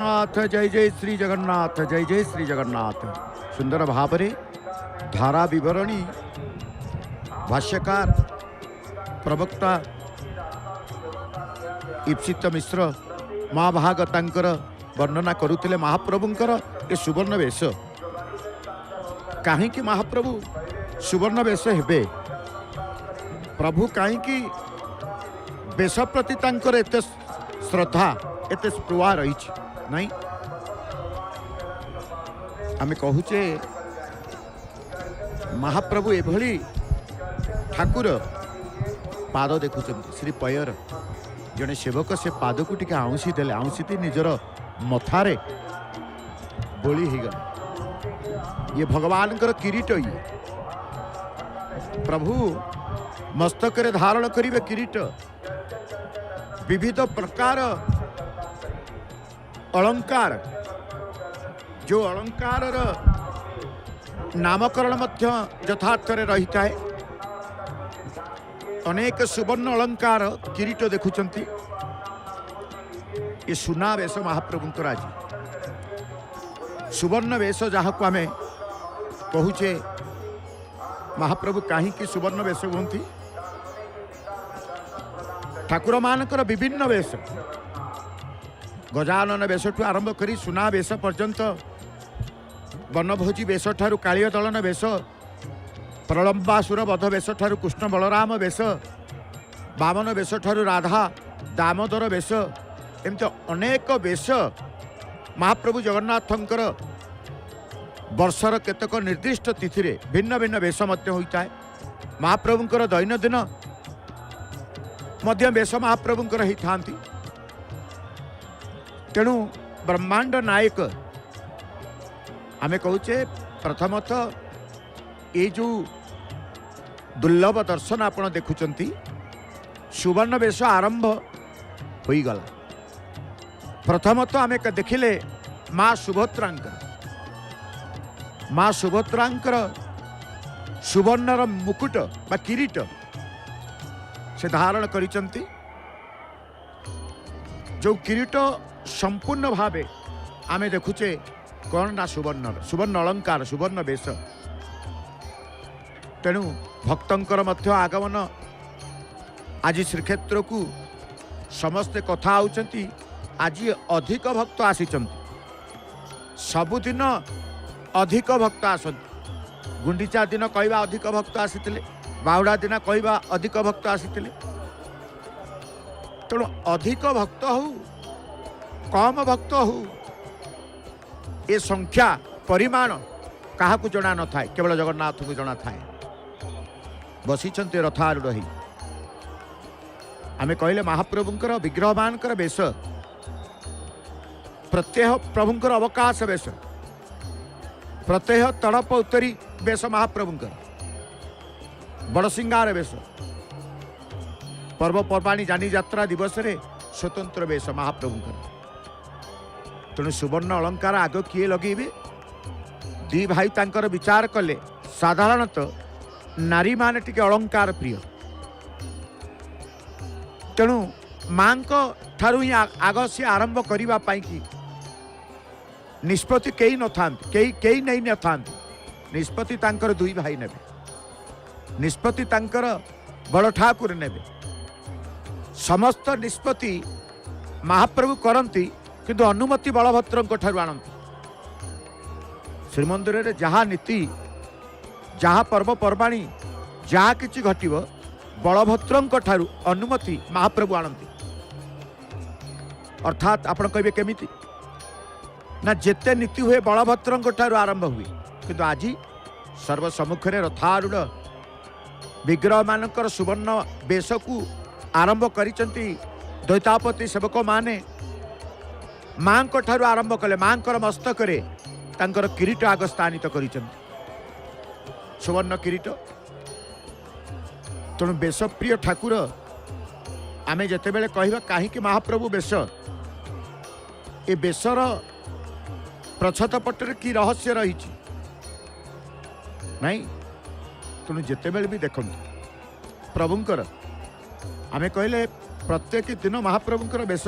नाथ जय जय श्री जगन्नाथ जय जय श्री जगन्नाथ। सुंदर भावरे धारा विवरणी भाष्यकार प्रवक्ता ईप्सित मिश्र महाभागतांकर वर्णना करुले महाप्रभुंकर ए सुवर्ण वेश। कहीं महाप्रभु सुवर्ण वेश हेबे, प्रभु कहीं वेश प्रति तांकर एते श्रद्धा एते स्पृहा रही नहीं। आम कहूचे महाप्रभु एभली ठाकुर पाद देखुं श्री पयर जड़े सेवक से पाद को टिके आउसी देले, आउसी निजर मथारे बोली ही गले। ये भगवान किरीट, ये प्रभु मस्तक रे धारण करिवे किरीट, विविध प्रकार अलंकार, जो अलंकार नामकरण मध्य यथार्थ रही है। अनेक सुवर्ण अलंकार किरीट देखुंती। ये सुना वेश महाप्रभुंकर आज सुवर्ण वेश जहाँ को आम कहूचे महाप्रभु कहीं सुवर्ण वेश हुंती। ठाकुर मानकर विभिन्न वेश, गजानन वेश ठू आरंभ करी सुना वेश पर्यंत, वनभोजी वेश ठारू कालिय दलन वेश, प्रलंबासुर वध वेश ठारू कृष्ण बलराम वेश, बामन वेश ठारू राधा दामोदर वेश, एमती अनेक वेश महाप्रभु जगन्नाथंकर वर्षर केतक निर्दिष्ट तिथि रे भिन्न भिन्न वेश मध्य होता है। महाप्रभुंकर दैनंदिन मध्य वेश महाप्रभुंकर ही थांती। तेणु ब्रह्मांड नायक आमे कहूचे प्रथमतः ये जो दुर्लभ दर्शन आपण देखुचंती सुवर्ण वेश आरंभ हो गला। प्रथमतः आमे देखिले माँ सुभद्रांकर सुवर्णर मुकुट बा किरीट से धारण करिचंती। जो किरीट संपूर्ण भावे आमे देखुचे कौन ना सुवर्ण अलंकार सुवर्ण वेश। तेणु भक्तंकर मध्य आगमन आज श्रीक्षेत्र को समस्ते कथा आउचंती। आज अधिक भक्त आसीचंती, सबुदिन अधिक भक्त आसंती। गुंडीचा दिन कहवा अधिक भक्त आसीतिले, बाहुड़ा दिन कहवा अधिक भक्त आसीतिले। तेणु अधिक भक्त हो कम भक्त हो ये संख्या परिमाण क्या जना न थाए, केवल जगन्नाथ को जना थाए। बसीचंते रथारूढ़ ही आमे कहले महाप्रभुंकर विग्रह मानकर वेश, प्रत्येह प्रभुंकर अवकाश वेश, प्रत्येह तड़प उत्तरी वेश महाप्रभुंकर, बड़सिंगार वेश, पर्वपर्वाणी जानी यात्रा दिवस रे स्वतंत्र वेश महाप्रभुंकर। तेणु सुवर्ण अलंकार आग किए लगे दी भाई तांकर विचार कले। साधारणतः नारी माने टिके अलंकार प्रिय, तेणु मां ठारू ही आग से आरंभ करने की निष्पत्ति कई न कई नहीं न था। निष्पत्ति तांकर दुई भाई ने, निष्पत्ति तांकर बड़ ठाकुर ने। समस्त निष्पत्ति महाप्रभु करती किंतु अनुमति बलभद्र ठारू आणती। श्रीमंदिर रे जहाँ नीति जहाँ पर्वपर्वाणी जहाँ किछि घटिबो बलभद्र ठारू अनुमति महाप्रभु आणती। अर्थात आपण कहबे केमिति ना जेते नीति हुए बलभद्र ठारू आरंभ हुए, किंतु आज सर्वसम्मुखें रथारूढ़ विग्रह मानकर सुवर्ण वेश को आरंभ करिसंती। द्वैतापति सेवक माने मां ठारू आरंभ कले, मां मस्तक रे तांकर किरीट आग स्थानित करिसंती, सुवर्ण किरीट। तेणु वेशप्रिय ठाकुर आमे जेते बेले कहबा कहीं महाप्रभु वेश, ए वेशर प्रछत पटरे की रहस्य रही नहीं। तेणु जिते बेले भी देखो प्रभुंकर आमे कहले प्रत्येक दिन महाप्रभुंकर वेश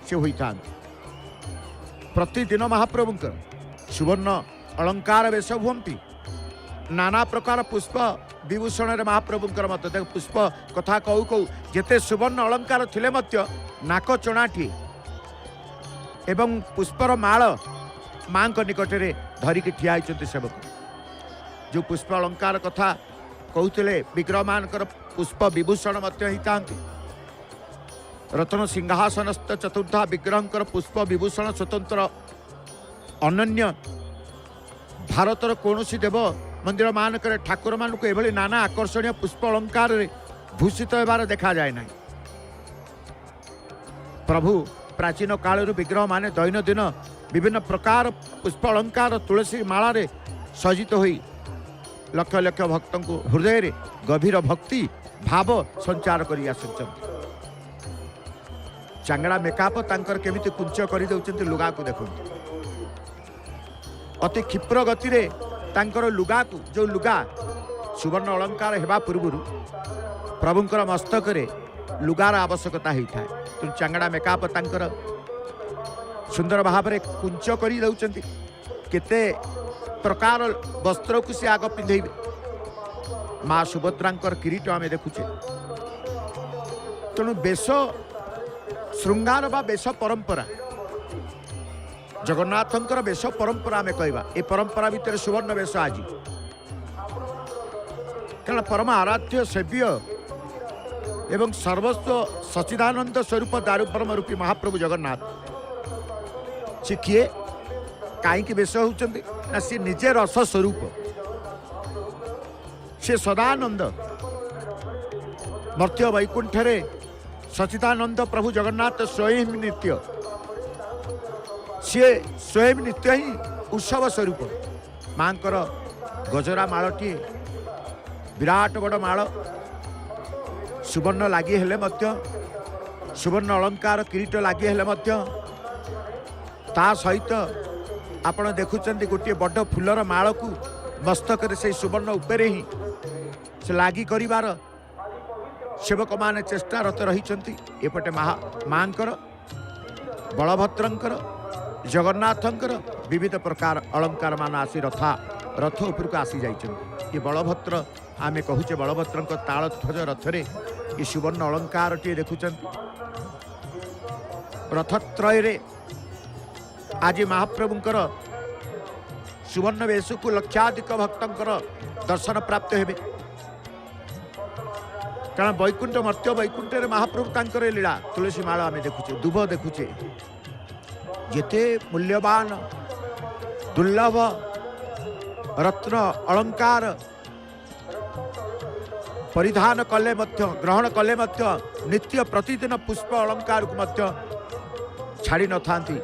से होता। प्रतिदिन महाप्रभुंकर सुवर्ण अलंकार वेश हुअन्ति नाना प्रकार पुष्प विभूषण महाप्रभुंकर मत देख पुष्प कथा कहू कहू जेते सुवर्ण अलंकार थिले मध्य नाक चणाटी एवं पुष्पर माल माँ निकटरे धरिकी ठिया होइछन्ति सेवक जो पुष्प अलंकार कथा कहते विग्रह मानकर पुष्प विभूषण होता रत्न सिंहासनस्थ चतुर्धा विग्रह पुष्प विभूषण स्वतंत्र अनन्य भारतर कौन देव मंदिर मानक ठाकुर मानक एभली नाना आकर्षणीय पुष्प अलंकार भूषित होबार देखा जाए ना प्रभु प्राचीन काल विग्रह माने दैनंदिन विभिन्न प्रकार पुष्प अलंकार तुलसी माला सजित होई लक्ष लक्ष भक्त हृदय रे गभीर भक्ति भाव संचार करी आसुचंती चांगड़ा मेकअप तांकर केमिति कुंच करी दउचंती लुगा को देखंती अति क्षिप्र गति रे तांकर लुगा को जो लुगा सुवर्ण अलंकार हेबा पूर्वरु प्रभुंकर मस्तक रे लुगार आवश्यकता होता है तो चांगड़ा मेकअप तांकर सुंदर भाव रे कुंच करी दउचंती केते प्रकार वस्त्र को से आग पिंधे माँ सुभद्रांकर किरीट आम देखुचे तेणु बेश श्रृंगार बा बेश परंपरा जगन्नाथंकर बेश परंपरा आम कहवा ए परंपरा भितर सुवर्ण बेश आज कारण परम आराध्य सेव्य एवं सर्वस्व सच्चिदानंद स्वरूप दारुब्रह्म रूपी महाप्रभु जगन्नाथ से किए कहीं बेश होती ना सी निजे रस स्वरूप से सदानंद मर्त्य वैकुंठ सचिदानंद प्रभु जगन्नाथ स्वयं नित्य सी स्वयं नित्य ही उत्सव स्वरूप माँ गजरा मालटी विराट बड़ माल सुवर्ण लगी हेले सुवर्ण अलंकार किरीट लगी हेले ता सहित आपण देखुचंती गोटे बड़ फुलर माल को मस्तक से सुवर्ण उपरे ही से लागी करिवार सेवक माने चेष्टारत रही एपटे माँकर बलभद्रंकर जगन्नाथंकर विविध प्रकार अलंकार मान आसी रथ उपर को आसी जाइछन्ति। ये बलभद्र आमे कहूचे बलभद्रंक तालध्वज रथरे ये सुवर्ण अलंकार टी देखुचन्ति रथत्रय रे आज महाप्रभुंकर सुवर्ण वेश को लक्षाधिक भक्तंकर दर्शन प्राप्त हेबे कारण वैकुंठ मर्त्य वैकुंठ महाप्रभु तांकर लीला तुलसी माला आम देखुचे दुब देखुचे जेते मूल्यवान दुर्लभ रत्न अलंकार परिधान कले ग्रहण कले नित्य प्रतिदिन पुष्प अलंकार को छाड़ी न थांती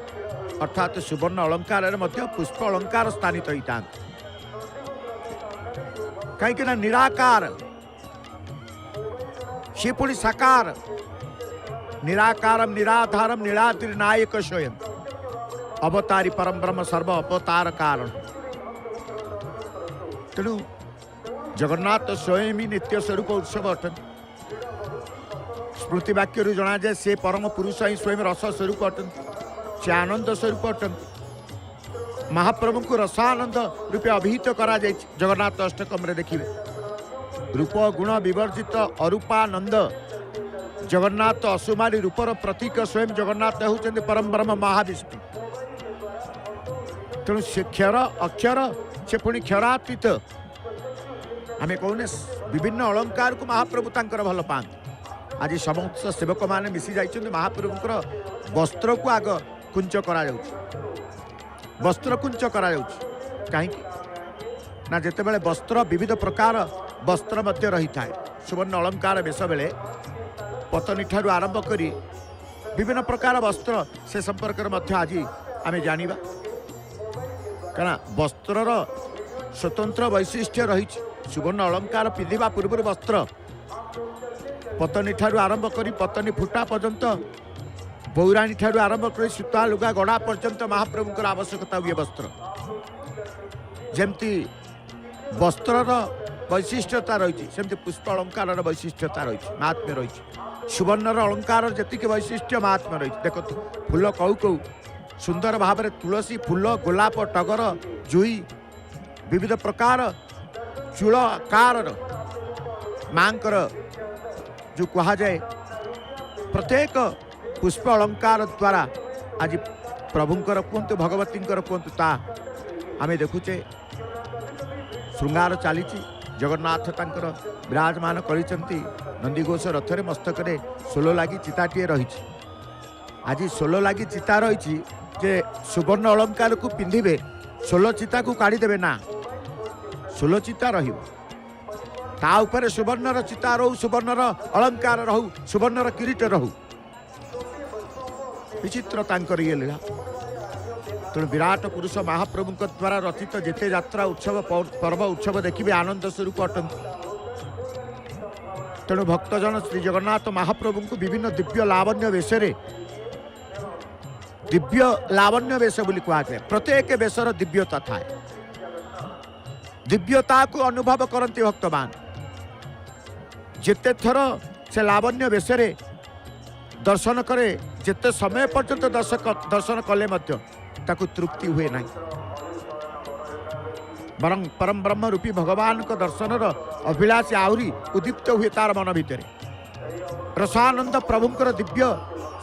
अर्थात सुवर्ण अलंकार पुष्प अलंकार स्थानित होता कहीं निराकार सी पुणी साकार निराकारम निराधारम निरातिर्नायक स्वयं अवतारी परम ब्रह्म सर्व अवतार कारण तेणु जगन्नाथ स्वयं ही नित्य स्वरूप उत्सव अटन स्मृति वाक्य जना जाए से परम पुरुष ही स्वयं रस स्वरूप अटंती से आनंद स्वरूप अटंती महाप्रभु को रसानंद रूपे अभिहित करा जगन्नाथ अष्टकम देखिए रूप गुण विवर्जित अरूपानंद जगन्नाथ असुमारी रूपर प्रतीक स्वयं जगन्नाथ होती परम ब्रह्म महाविष्णु तेणु से क्षर अक्षर से पुणी क्षरातीत आम कहने विभिन्न अलंकार को महाप्रभु तांकर भल पाते आज समस्त सेवक मैंने मिसी जाइछन्ति महाप्रभुंकर वस्त्र को आग कुंच करा वस्त्र कुंच करा कहीं ना जिते बड़े वस्त्र विविध प्रकार वस्त्र मध्य रही था सुवर्ण अलंकार बेश बेले पतनी ठारू आरंभ करी विभिन्न प्रकार वस्त्र से संपर्क में आज आम जानिबा कारण वस्त्रर स्वतंत्र वैशिष्ट्य रही सुवर्ण अलंकार पिंधा पूर्व वस्त्र पतनी ठारू आरंभ करी पतनी फुटा पर्यंत बौराणी ठारू आरंभ करी सूता लुगा गड़ा पर्यंत महाप्रभुंकर आवश्यकता हुए वस्त्र जमती वस्त्रर वैशिष्ट्यता रही सेमती पुष्प अलंकार वैशिष्ट्यता रही महात्म्य रही सुवर्णर अलंकार जी वैशिष्ट्य महात्म्य रही देखो फूल कहू कहू सुंदर भाव में तुलसी फूल गोलाप टगर जुई विविध प्रकार चूल आकार मांकर जो कहा जाए प्रत्येक पुष्प अलंकार द्वारा आज प्रभुंकर कहतु भगवती कहतु ता आम देखुचे श्रृंगार चली जगन्नाथ तांकर विराजमान करिसेंती नंदीघोष रथरे मस्तक सोलो लगी चिताटे रही आज सोलो लगी चिता रही जे सुवर्ण अलंकार को पिंधिबे सोलो चिता को काढ़ीदेवे ना सोलो चिता रही ता उपरे सुवर्णर चिता रहू सुवर्णर अलंकार रहू सुवर्णर किरीट रहू विचित्र तांकर ये लीला तेणु विराट पुरुष महाप्रभु द्वारा रचित जेते यात्रा उत्सव पर्व उत्सव देखिए आनंद स्वरूप अटंती तेणु भक्तजन श्री जगन्नाथ महाप्रभु को विभिन्न दिव्य लावण्य वेश दिव्य लावण्य वेश बोली कहुए प्रत्येक वेशर दिव्यता थाए दिव्यता को अनुभव करती भक्तमान जेते थर से लावण्य वेश दर्शन करे जेते समय पर्यंत दर्शन कले ताकू तृप्ति हुए ना बरं परम ब्रह्म रूपी भगवान को दर्शन अभिलाष आहरी उदीप्त हुए तार मन भितर रसानंद प्रभुंकर दिव्य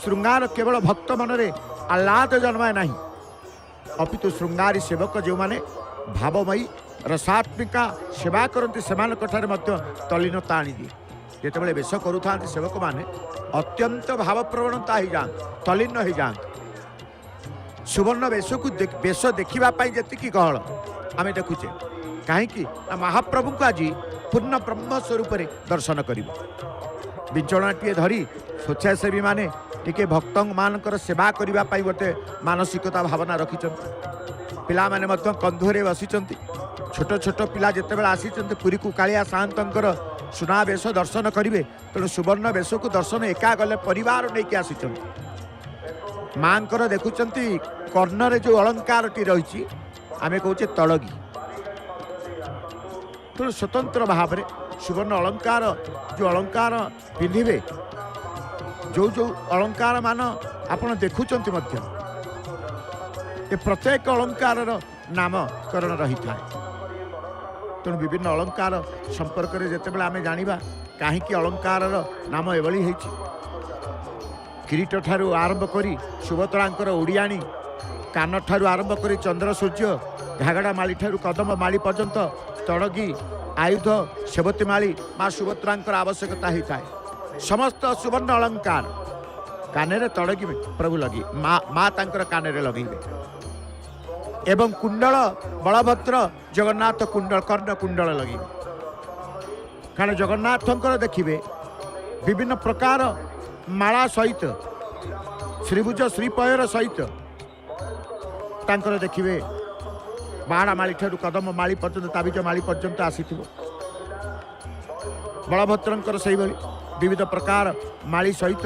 श्रृंगार केवल भक्त मनरे आह्लाद जन्माए ना अपितु श्रृंगारी सेवक जो माने भावमयी रसात्मिका सेवा करती से तलीनता आनी जिते वेश करुता सेवक मैंने अत्यंत भावप्रवणता हो जाए तलीन हो जाए सुवर्ण वेश को वेश देखापी जी गहल आम देखुचे कहीं महाप्रभु को आज पूर्ण ब्रह्म स्वरूप दर्शन कर विंचणाटे धरी स्वेच्छासेवी माने टिके भक्त मानकर सेवा करने गोटे मानसिकता भावना रखिंट पिला माने कंधरे बसी छोट छोट पिला जिते आसी पुरी को कालिया सातंकर सुना वेश दर्शन करेंगे तेणु सुवर्ण वेश को दर्शन एका गले परिवार नहीं आसी मांकर देखुंत कर्णरे जो अलंकार टी रही आम कहे तड़गी तेणु स्वतंत्र भाव में सुवर्ण अलंकार जो अलंकार पिंधिबे जो जो अलंकार मान आपण देखुंत प्रत्येक अलंकार नामकरण रही था तेणु विभिन्न अलंकार संपर्क में जिते आम जाना कहीं अलंकार नाम एभली होती किरीट ठारू आरंभ करी सुभद्रांकर ओडियाणी कान ठारू आरंभ करी चंद्र सूर्य घागड़ा माली ठारू कदम माली पर्यंत तड़गी आयुध सेवती माली माँ सुभद्रांकर आवश्यकता होता है समस्त सुवर्ण अलंकार कान तड़गी प्रभु लगी माँ तांकर कान लगे एवं कुंडल बलभद्र जगन्नाथ कुंडल कर्ण कुंडल लगे कारण जगन्नाथंकर देखिए विभिन्न प्रकार माला सहित श्रीभुज श्रीपयर सहित तांकर देखिए बाड़ा माली ठारू कदम माली पर्यंत ताबिज माली पर्यंत आसी बलभद्रंकर से विविध प्रकार माली सहित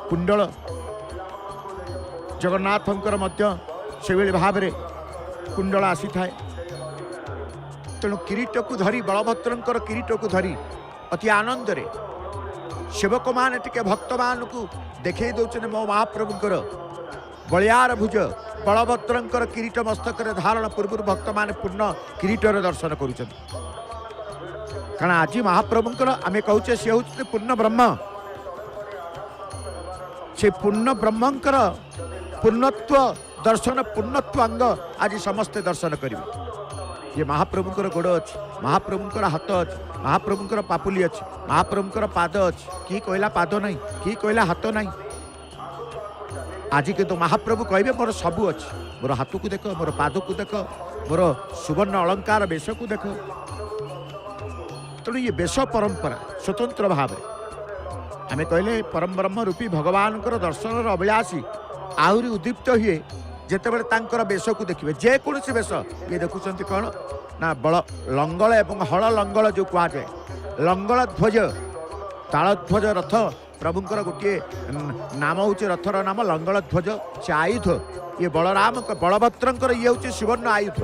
कुंडल जगन्नाथंकर मध्य से भाव में कुंडल आसी थाए तेणु किरीट को धरी बलभद्रंकर किरीट को धरी अति आनंद रे सेवक मान टिके भक्त मान को देखे दौरान मो महाप्रभुंकर बलियार भुज बलभद्रंकर किरीट मस्तक धारण पूर्व भक्त मान पूर्ण किरीटर दर्शन करुँच कारण आज महाप्रभुंकर आम कहचे सी हूँ पूर्ण ब्रह्म से पूर्ण ब्रह्मंकर पूर्णत्व दर्शन पूर्णत्व अंग आज समस्ते दर्शन करेंगे ये महाप्रभुंकर गोड़ अच्छी महाप्रभुंकर हाथ अच्छी महाप्रभुंकर पापुली अच्छी महाप्रभुंकर पाद अच्छी कि कहला पाद नहीं कि कहला हाथ नहीं आज के तो महाप्रभु कहे मोर सबू अच्छी मोर हाथ को देख मोर पाद को देख मोर सुवर्ण अलंकार वेश को देख तेणु ये वेश परंपरा स्वतंत्र भाव आम कहले परम ब्रह्म रूपी भगवान दर्शन अभिलाषी आहरी उद्दीप्त हुए जितेबाला तांकर वेश को देखिए जेकोसी वेश ये देखुं कौन ना बल लंगल एवं हल लंगल जो कहुए लंगल ध्वज तालध्वज रथ प्रभुंकर गोटे नाम हूँ रथर नाम लंगल ध्वज से आयुध ये बलराम बलभद्रंकर ये हूँ सुवर्ण आयुध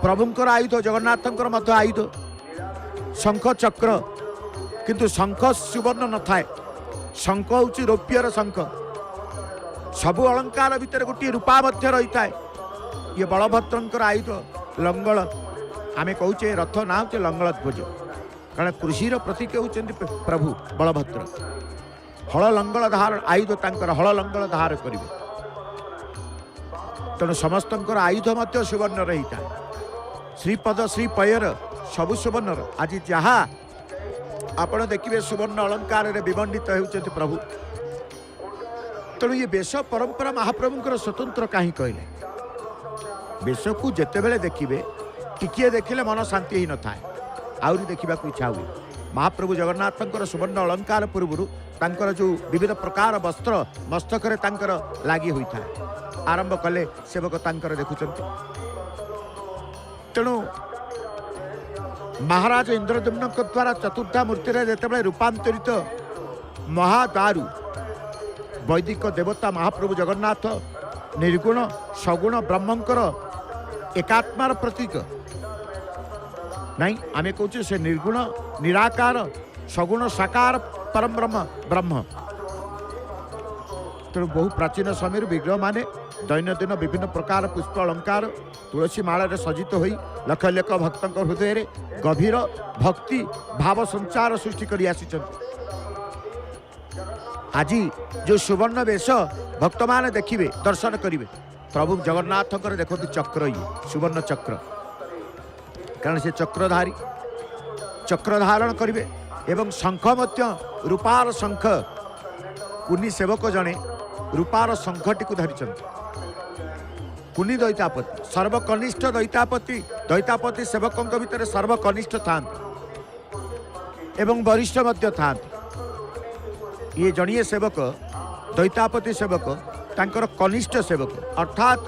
प्रभुंकर आयुध जगन्नाथंकर मध्य आयुध शंख चक्र किंतु शंख सुवर्ण न थाए शंख हूँ रौप्यर शंख सबु अलंकार भितर गोटे रूपा मध्य रही है। ये बलभद्रंकर आयुध लंगल आमे कहूचे रथ ना होचे लंगल ध्वज कारण कृषि प्रतीक होचंदी प्रभु बलभद्र। हल लंगल धार आयुध तांकर हल लंगल धार करिवे तेणु समस्तंकर आयुध मध्य सुवर्ण रही था। श्रीपद श्रीपयर सबु सुवर्ण आज जहाँ आपण देखिए सुवर्ण अलंकार विमंडित होचंदी प्रभु। तेणु ये वेश परंपरा महाप्रभुंकर स्वतंत्र कहीं कहले वेश को जिते बेले देखिए टिकिए देखिले मन शांति ही न थाए आउरी देखा इच्छा हुए। महाप्रभु जगन्नाथंकर सुवर्ण अलंकार पूर्व तांकर जो विविध प्रकार वस्त्र मस्तक लगी होता है आरंभ कले सेवक तांकर देखुचंती। तेणु महाराज इंद्रद्युम्न द्वारा चतुर्था मूर्ति जिते रूपांतरित महादारु वैदिक देवता महाप्रभु जगन्नाथ निर्गुण सगुण ब्रह्मंकर एकात्मार प्रतीक नहीं आमे कहूँ से निर्गुण निराकार सगुण साकार परम ब्रह्म ब्रह्म। तेणु बहु प्राचीन समय विग्रह माने दैनंदिन विभिन्न प्रकार पुष्प अलंकार तुलसी माल सज्जित हो लक्ष लक्ष भक्त हृदय रे गभीर भक्ति भाव संचार सृष्टि कर आज जो सुवर्ण वेश भक्त मान देखिए दर्शन करेंगे प्रभु जगन्नाथ देखो चक्र ये सुवर्ण चक्र कारण से चक्रधारी चक्र धारण करेंगे एवं शंख मध्य रूपार शंख कुनी सेवक जड़े रूपार शंखटी को धरी कुनी दैतापति सर्वकनिष्ठ दैतापति सेवकों भितर सर्वकनिष्ठ था एवं वरिष्ठ मध्य था। ये जड़िए सेवक दैतापति सेवक तांकर कनिष्ठ सेवक अर्थात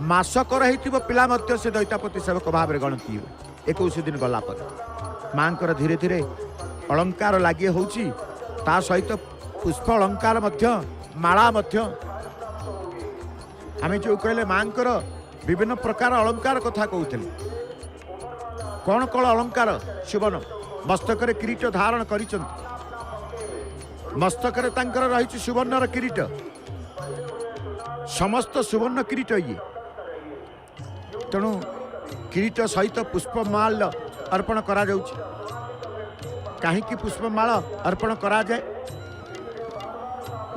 मासकर हो पिला मध्य से दैतापति सेवक भाव में गणति 21 दिन गला माँ धीरे धीरे अलंकार लगे होची ता सहित पुष्प अलंकार मध्य माला मध्य आमे जो कहले माँ विभिन्न प्रकार अलंकार कथा कहते कौन कौन अलंकार सुवर्ण मस्तक किरीट धारण कर मस्तक रही सुवर्णर किरीट समस्त सुवर्ण किरीट ये तेणु किरीट सहित पुष्पमाल अर्पण करा जाउछि। काहींकि पुष्पमाल अर्पण करा जाए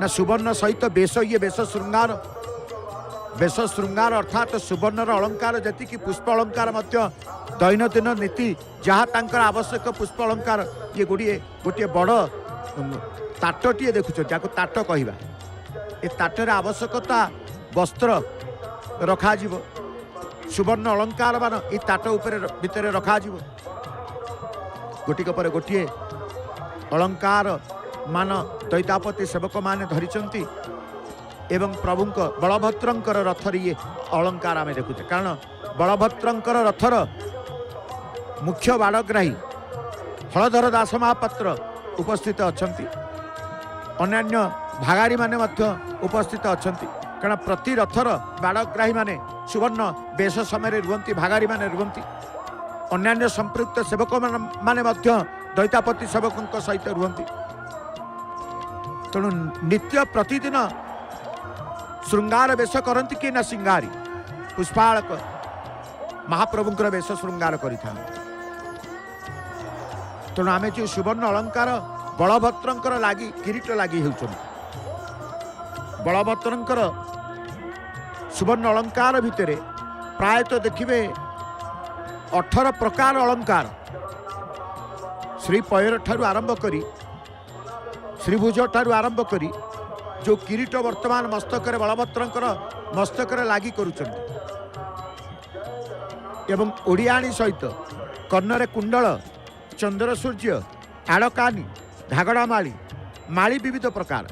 ना सुवर्ण सहित बेश ये बेश श्रृंगार अर्थात सुवर्णर अलंकार जी पुष्प अलंकार दैनंदिन नीति जहाँ तांकर आवश्यक पुष्प अलंकार ये गोटे बड़ ताटटीए देखुछ जाको ताट कहवा ए ताटर आवश्यकता वस्त्र रखा सुवर्ण अलंकार मान ये ताट भितर रखा गोटिक पर गोटे अलंकार मान दैतापति सेवक माने धरिचंती एवं प्रभुंक बलभद्रंकर रथर ये अलंकार आमे देखुचे कारण बलभद्रंकर रथर मुख्य बाड़ग्राही हलधर दास महापात्र उपस्थित अछंती अन्यान्य भागारी माने मध्य उपस्थित अछंती कारण प्रति रथर बाड़ग्राही माने सुवर्ण बेश समय रुहंती भागारी माने रुहंती अन्यान्य संपृक्त सेवक माने मध्य दैतापति सेवकों सहित रुहंती तेणु नित्य प्रतिदिन श्रृंगार वेश करती कि ना सिंगारी पुष्पालक महाप्रभुंकर वेश श्रृंगार करिथा तेणु आमे जो सुवर्ण अलंकार बलभद्रंकर लागी किरीट लागी होउछन बलभद्रंकर सुवर्ण अलंकार भितरे प्रायतः देखिए 18 प्रकार अलंकार श्री पयर ठारू आरंभ करी श्रीभुज ठारू आरंभ करी जो किरीट वर्तमान मस्तक बलभद्रंकर मस्तक लगी करुचंती एवं ओडियाणी सहित कर्णरे कुंडल चंद्र सूर्य आड़कानी धागड़ा माली माली विविध प्रकार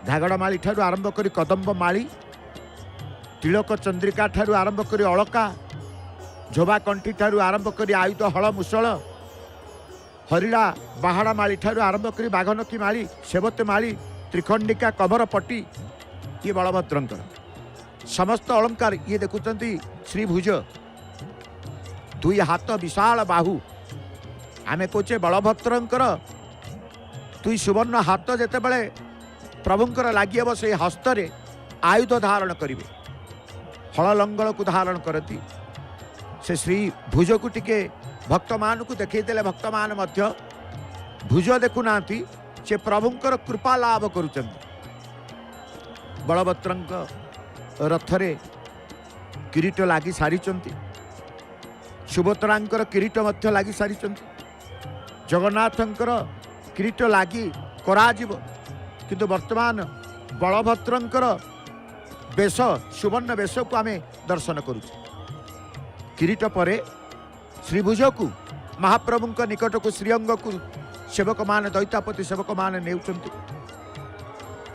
धागड़ा माली ठारू आरंभ करी कदम्ब माली तिलक चंद्रिका ठारू आरंभ करी अलका झोबा कंठी ठारू आरंभ करी आयुध हल मुसल हरिड़ा बाहाड़ा माली ठारू आरंभ करी बाघनकी माली सेवत माली त्रिखंडिका कमर पट्टी ये बलभद्रंकर समस्त अलंकार ये देखुंत श्रीभुज दुई हाथ विशाल बाहु आमे कहे बलभद्रंकर दुई सुवर्ण हाथ जिते बड़े प्रभुंकर लगी हम से हस्तरे आयुध धारण करेंगे हल लंगल को धारण करती से श्री भुज को टिके भक्त मान को देखईदे भक्त मान भुज देखुना से प्रभुंकर कृपा लाभ करुँच बलभद्र रथरे किरीट लगी सारी सुभद्रांकर किरीट लगी सारी जगन्नाथंकर किरीट लगी कराजिब किंतु वर्तमान बलभद्रंकर बेश सुवर्ण बेश को आम दर्शन करुचे किरीट परे श्रीभुज को महाप्रभु निकट को श्रीअंग को सेवक मान दैतापति सेवक मान ने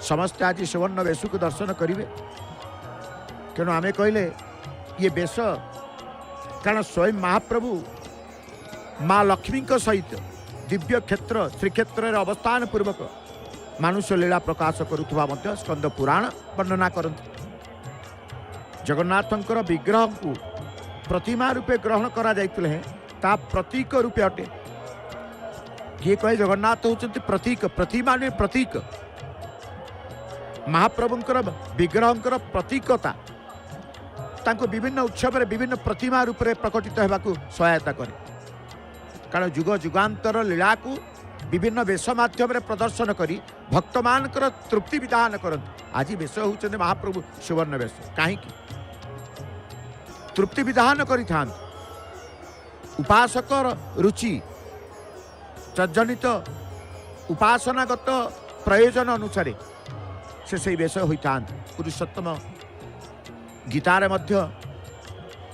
समस्ते आज सुवर्ण बेश को दर्शन करेंगे तेणु आम कहले ये बेश कारण स्वयं महाप्रभु माँ लक्ष्मी सहित दिव्य क्षेत्र श्रीक्षेत्र में अवस्थान पूर्वक मानुष लीला प्रकाश करुवा स्कंद पुराण वर्णना करते जगन्नाथंकर विग्रह को प्रतिमा रूपे ग्रहण करा जाइतिले ता प्रतीक रूपे अटे किए कहे जगन्नाथ होचंती प्रतीक प्रतिमा ने प्रतीक महाप्रभुंकर विग्रहंकर प्रतीकता तांको विभिन्न उत्सव विभिन्न प्रतिमा रूप में प्रकटित होगा सहायता करे कारण जुग जुगांतर लीला को विभिन्न वेश माध्यम प्रदर्शन करी भक्त मानकर तृप्ति विधान करते आज वेश होचंती महाप्रभु सुवर्ण वेश कहीं तृप्ति विधान करि उपासक रुचि तजनित उपासनागत प्रयोजन अनुसार से वेश होता पुरुषोत्तम गीतार मध्य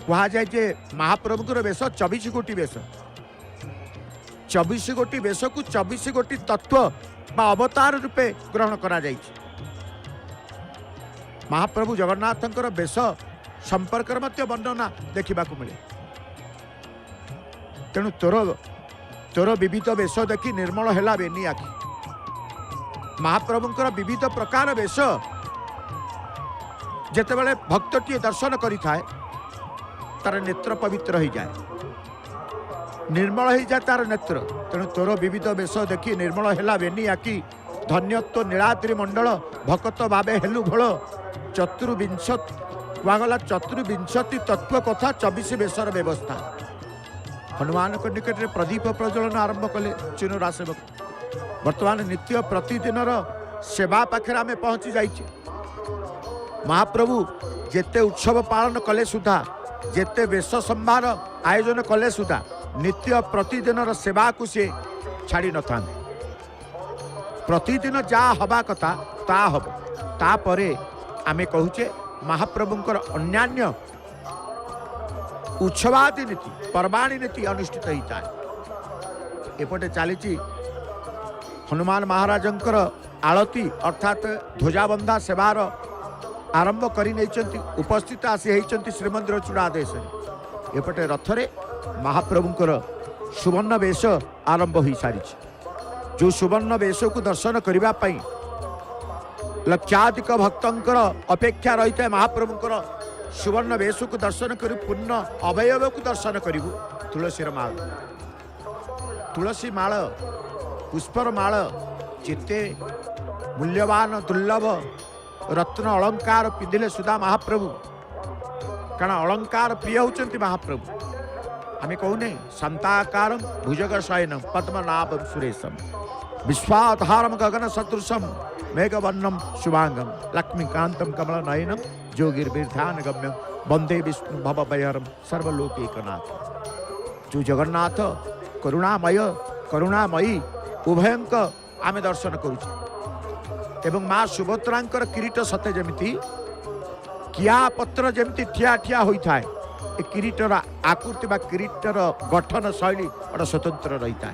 कहा जाए जे महाप्रभुकर वेश 24 गोटी वेश 24 गोटी वेश को 24 गोटी तत्व बा अवतार रूपे ग्रहण करा जाइछि महाप्रभु जगन्नाथंकर वेश संपर्क वर्णना देखा मिले तेणु तोर विविध वेश देखी निर्मल है बेनी आखि महाप्रभुंकर विविध प्रकार वेश जेते बेले भक्तटीए दर्शन करि थाए तार नेत्र पवित्र हो जाए निर्मल हो जाए तार नेत्र तेणु तोर विविध वेश देखी निर्मल है बेनी आखि धन्यत्व नीलाद्रि मंडल भक्त भावे हेलु भोल चतुर्विंशत गला 24 तत्व कथा 24 वेशर व्यवस्था हनुमान को निकट में प्रदीप प्रज्वलन आरंभ कले चिनुरा सेवक वर्तमान नित्य प्रतिदिन सेवा पाखे आम पहुँची जाइए महाप्रभु जेते उत्सव पालन कले सुधा जेते वेश संभार आयोजन कले सुधा नित्य प्रतिदिन सेवा को सी छाड़ी न था प्रतिदिन जा हवा कथा ता हम तापरे आमे कहूचे महाप्रभुंकर अन्यान्य उत्सवादि नीति पर्वाणी नीति अनुष्ठित होता है एपटे चली हनुमान महाराजंकर आलती अर्थात ध्वजाबंधा सेवार आरंभ कर उपस्थित आसी होती श्रीमंदिर चूड़ादेश एपटे रथरे महाप्रभुंकर सुवर्ण वेश आरंभ हो सारी जो सुवर्ण वेश को दर्शन करने लक्षाधिक भक्तंकर अपेक्षा रही है महाप्रभुंकर सुवर्ण वेश को दर्शन कर पूर्ण अवयव को दर्शन करूँ तुलसी माल पुष्पर माल जिते मूल्यवान दुर्लभ रत्न अलंकार पिंधिले सुधा महाप्रभु कारण अलंकार प्रिय होचंती महाप्रभु आम कहूने शांताकारम भुजग शयनम पद्मनाभम सुरेशम विश्वाधारम गगन सदृशम मेघवर्णम शुभांगम लक्ष्मीकांतम कमल नयनम जोगिर्विध्यान गम्यम वंदे विष्णु भव भयहरम सर्वलोकैकनाथ जो जगन्नाथ करुणामयी उभयंक आमे दर्शन करुचे एवं माँ सुभद्रांकर किरीट सते जमिति किया पत्र जमिति ठिया ठिया होता है ए किरीटर आकृति बा किरीटर गठन शैली बड़ा स्वतंत्र रही है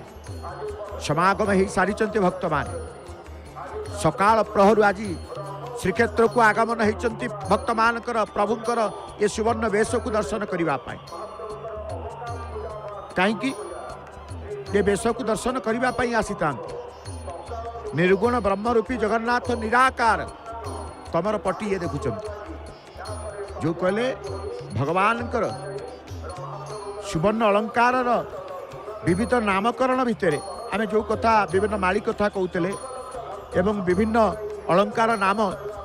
समागम हो सारी भक्त मान सकाल प्रहर आज श्रीक्षेत्र को आगमन होती भक्त मानकर प्रभुंकर ये सुवर्ण वेश को दर्शन करने कहीं ये वेश को दर्शन करने आसी था निर्गुण ब्रह्मरूपी जगन्नाथ निराकार तमर पटी ये देखुं जो कहले भगवान सुवर्ण अलंकार विविध नामकरण भितर आम जो कथा विभिन्न माली कथा कहते एवं विभिन्न अलंकार नाम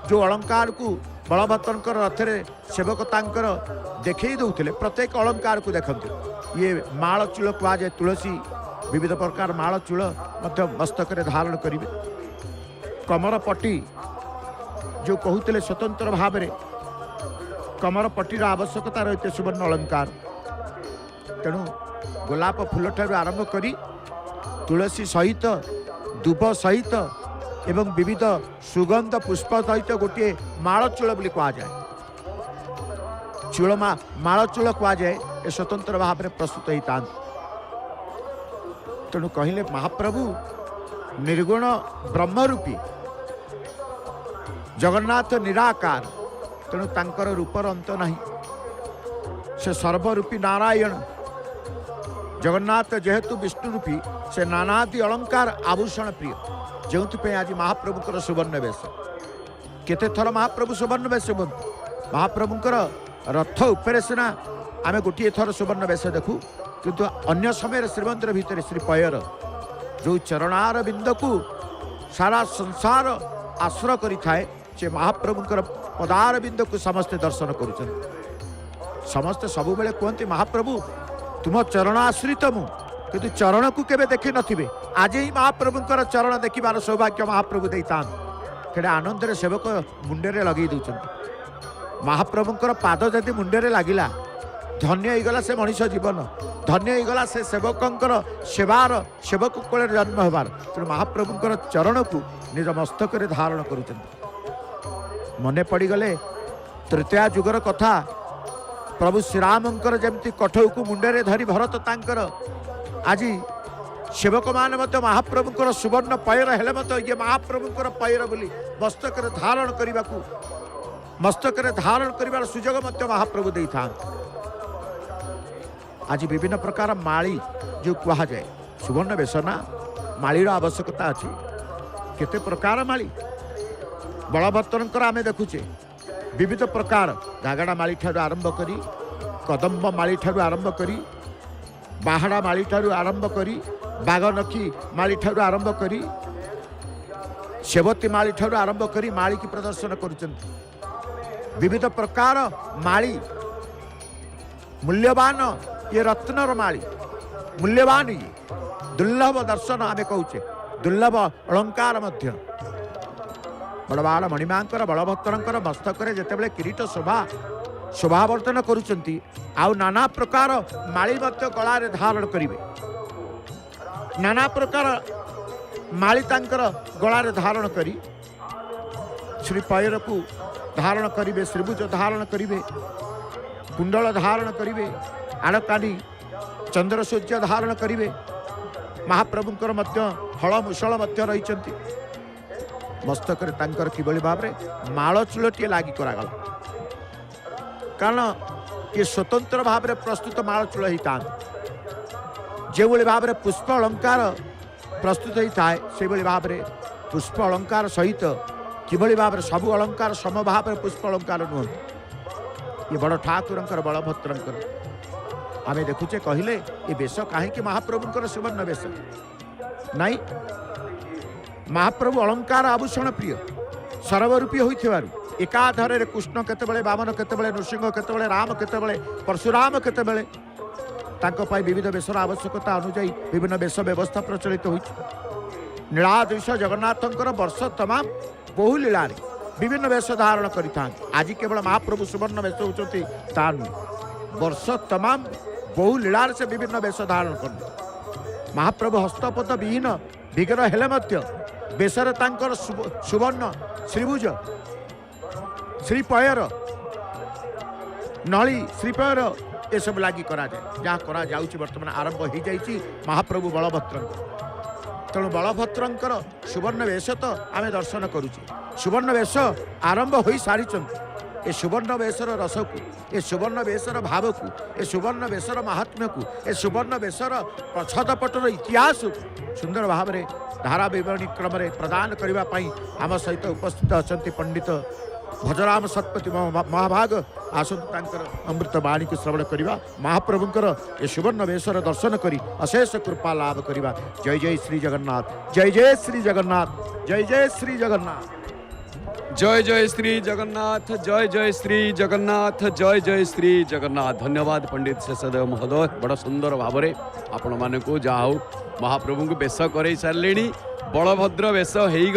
जो अलंकार को बलभद्र रथ में सेवक तांकर देखई दौले प्रत्येक अलंकार को देखते ये माल चूल कहुए तुलसी विविध प्रकार माल चूल मस्तक धारण करेंगे कमर पट्टी जो कहते स्वतंत्र भाव में कमर पट्टीर आवश्यकता रही सुवर्ण अलंकार तेणु गोलाप फूल ठार आरंभ करी तुलसी सहित दुब सहित एवं विविध सुगंध पुष्प सहित गोटे मालचूल बोली कहुए चूल मालचूल कहुए ये स्वतंत्र भाव में प्रस्तुत होता तेणु कहले महाप्रभु निर्गुण ब्रह्मरूपी जगन्नाथ निराकार तेणु तांकर रूपर अंत नहीं से सर्वरूपी नारायण जगन्नाथ जेहेतु विष्णु रूपी से नानादि अलंकार आभूषण प्रिय जो आज महाप्रभुकर सुवर्ण वेश केते थर महाप्रभु सुवर्ण वेश महाप्रभुकर रथ उपरे सिना आम गोटे थर सुवर्ण वेश देखू किंतु अन्य समय श्रीमंदिर भितर श्री पयर जो चरणार बिंद को सारा संसार आश्रय करिथाए से महाप्रभुकर पदार बिंद को समस्ते दर्शन करुछन समस्ते सब बेले कहते महाप्रभु तुम चरण आश्रित मु किंतु चरण को केबे देखि नथिबे आज ही महाप्रभुकर चरण देखिबार सौभाग्य महाप्रभु देता केडे आनंद सेवक मुंडे लगे दौरान महाप्रभुकर पाद जदि मुंडे लगिला धन्य होगला से मनीष जीवन धन्य होगला से सेवकंकर सेवार सेवक कोले जन्म होबार तेणु महाप्रभुकर चरण को निज मस्तक धारण करुछन मने पड़गले तृतीया जुगर कथा प्रभु श्रीरामंकर जमती कठौ को मुंडे धरी भरत तांकर आज सेवक मान महाप्रभुकर सुवर्ण पैर हेले ये महाप्रभुकर पैर बोली मस्तक धारण करने को मस्तक धारण कर सुजोग महाप्रभु दे था आज विभिन्न प्रकार माली जो कहुए सुवर्ण वेशना मालीर आवश्यकता अच्छी केते प्रकार माली बलभद्र आम देखुचे विविध प्रकार घागड़ा माली ठारू आरंभ करी कदम्ब माली ठारू आरंभ करी बाहाड़ा माली ठारू आरंभ करी बागनखी माली ठारू आरंभ करी सेवती माली ठारू आरंभ करी माली की प्रदर्शन करुचंती विविध प्रकार माली मूल्यवान ये रत्नर माली मूल्यवान ये दुर्लभ दर्शन आम कहूचे दुर्लभ अलंकार मध्य बड़बाड़ मणिमांकर बलभद्रंकर मस्तक जितेबाला किरीट शोभावर्धन करुचंती आउ नाना प्रकार माली मध्य गलारे धारण करिवे नाना प्रकार माली तांकर गलारे धारण करी श्री पैर को धारण करिवे श्रीभुज धारण करिवे कुंडल धारण करिवे आड़कानी चंद्र सूर्य धारण करिवे महाप्रभुंकर मध्य हल मुसल मध्य रहिचंती मस्तक तांकर किभली भाव में माल चूलटे लागी करागला कारण ये स्वतंत्र भाव में प्रस्तुत माल चूल होता जो भाव में पुष्प अलंकार प्रस्तुत होता है से भाव में पुष्प अलंकार सहित किभली भाव में सबू अलंकार समभाव में पुष्प अलंकार नुहत ये बड़ ठाकुर बलभद्रंकर आम देखुचे कहले ये वेश कहीं महाप्रभुंकर सुवर्ण वेश नाई महाप्रभु अलंकार आभूषण प्रिय सर्वरूपी होइथिबारु एकाधर कृष्ण केतेबेले वामन केतेबेले नृसिंह केतेबेले राम केतेबेले परशुराम केतेबेले तांको पाई विविध वेशर आवश्यकता अनुଯାयी विभिन्न वेश व्यवस्था प्रचलित होइछ नीलाद्रिश जगन्नाथंकर वर्ष तमाम बहु लीला विभिन्न वेश धारण करिथां आज केवल महाप्रभु सुवर्ण वेश होचंती ता वर्ष तमाम बहु लीलार से विभिन्न वेश धारण कर महाप्रभु हस्तपद विहीन विग्रह हेले मध्य बेसर तांकर सुवर्ण श्रीभुज श्रीपयर नली श्रीपयर ये सब लगी करा जाए जहाँ करा जाउची वर्तमान आरंभ हो जाइए महाप्रभु बलभद्र तेणु बलभद्रंकर सुवर्ण वेश तो आम दर्शन करुचे सुवर्ण वेश आरंभ हो सारी ये सुवर्ण वेशर रस को ये सुवर्ण वेशर भाव को ये सुवर्ण वेशर महात्म्य को ये सुवर्ण वेशर पछदपटर इतिहास सुंदर भाव में धारा विवरणी क्रम प्रदान करने आम सहित उपस्थित अच्छा पंडित भजराम सतपति महाभाग आसतु अमृत वाणी को श्रवण करवा महाप्रभुंकर ये सुवर्ण वेशर दर्शन करी अशेष कृपा लाभ करवा जय जय श्री जगन्नाथ जय जय श्री जगन्नाथ जय जय श्री जगन्नाथ। जय जय श्री जगन्नाथ, जय जय श्री जगन्नाथ, जय जय श्री जगन्नाथ। धन्यवाद पंडित शेषदेव महोदय, बड़ सुंदर भाव में आपण मानक जहा महाप्रभु को बेश कर सारे बलभद्र बेश हो